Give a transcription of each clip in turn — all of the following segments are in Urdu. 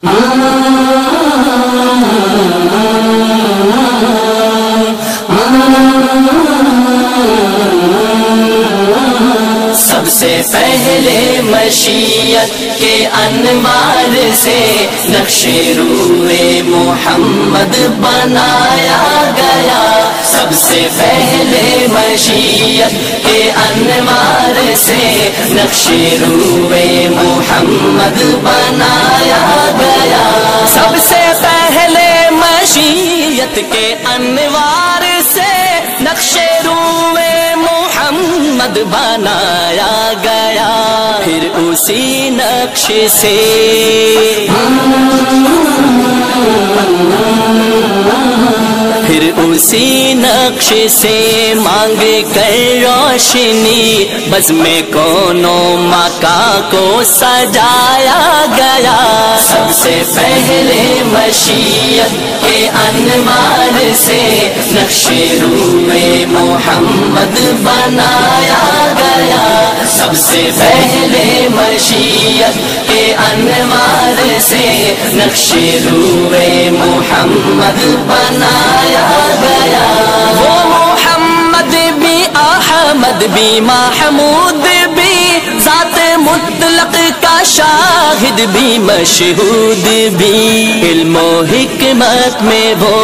سب سے پہلے مشیت کے انوار سے نقش روئے محمد بنایا گیا. سب سے پہلے مشیت کے انوار سے نقش روئے محمد بنایا گیا. سب سے پہلے مشیت کے انوار سے نقش روئے محمد بنایا گیا. پھر اسی نقش سے پھر اسی نقش سے مانگ کر روشنی بزم کونوں مکہ کو سجایا گیا. سب سے پہلے مشیت کے انوار سے نقش روئے محمد بنایا گیا. سب سے پہلے مشیت کے انوار سے نقش روئے محمد بنایا گیا. وہ محمد بھی احمد بھی محمود بھی ذات مطلق کا شاہد بھی مشہود بھی. علم و حکمت میں وہ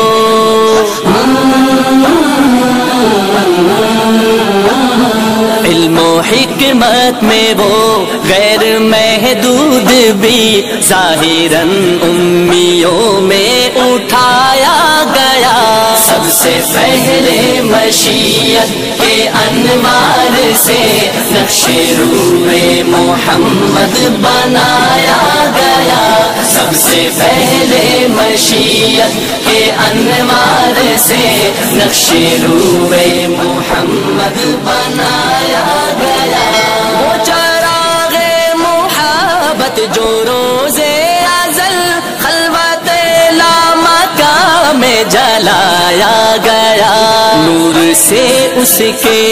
علم و حکمت میں وہ غیر محدود بھی. ظاہراً امیوں میں اٹھایا گیا. سب سے پہلے مشیت کے انوار سے نقش روئے محمد بنایا گیا. سب سے پہلے مشیت کے انوار سے نقش روئے محمد بنایا گیا. وہ چراغ محبت جو روزے ازل خلوت لامکہ میں جلایا گیا. نور سے اس کے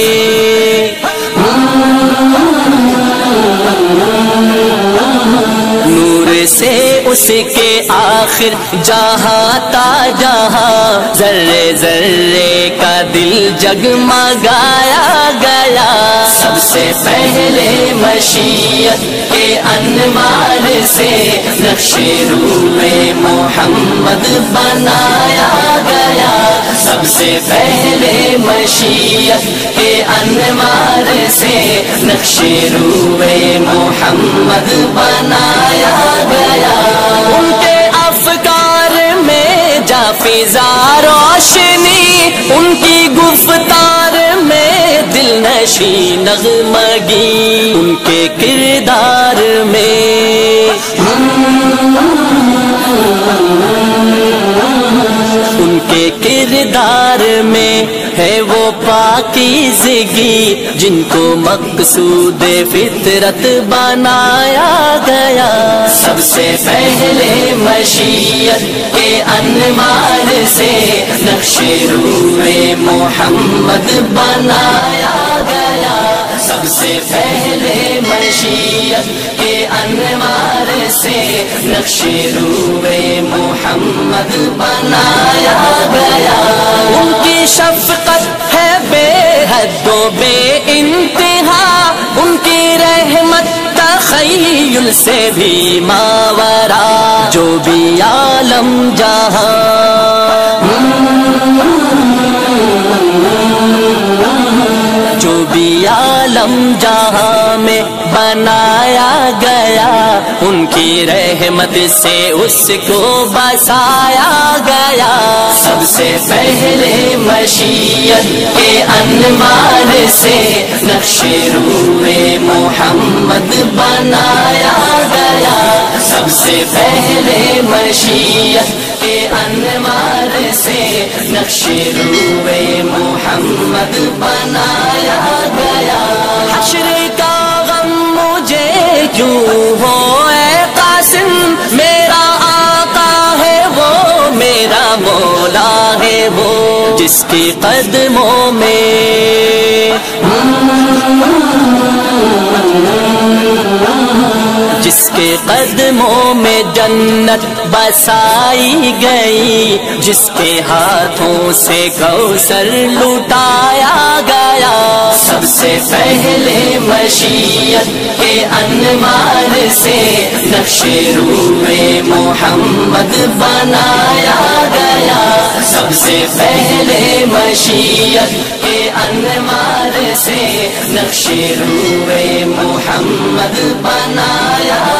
نور سے اس کے آخر جہاں تا جہاں ذرے ذرے کا دل جگمگایا گیا. سب سے پہلے مشیت کے انوار سے نقش روئے محمد بنایا گیا. سب سے پہلے مشیت کے انوار سے نقش روئے محمد بنایا گیا. ان کے افکار میں جا فضا روشنی، ان کی گفتار میں دل نشیں نغمگی، ان کے کردار میں ان کے کردار میں ہے وہ پاکیزگی جن کو مقصود فطرت بنایا گیا. سب سے پہلے مشیت کے انوار سے نقش روئے محمد بنایا گیا. سب سے پہلے مشیت کے انوار سے نقش روئے محمد بنایا گیا. ان کی شفقت ہے بے حد و بے انتہا، ان کی رحمت تخیل سے بھی ماورا. جو بھی عالم جہاں میں بنایا گیا، ان کی رحمت سے اس کو بسایا گیا. سب سے پہلے مشیت کے انوار سے نقش روئے محمد بنایا گیا. سب سے پہلے مشیت کے انوار سے نقش روئے محمد بنایا گیا. حشر کا غم مجھے کیوں ہو اے قاسم، میرا آقا ہے وہ میرا مولا ہے وہ، جس کی قدموں میں جس کے قدموں میں جنت بسائی گئی، جس کے ہاتھوں سے کوثر لٹایا گیا، سب سے پہلے مشیت کے انوار سے نقش روح محمد بنایا گیا، سب سے پہلے مشیت کے انوار سے نقش روح محمد بنایا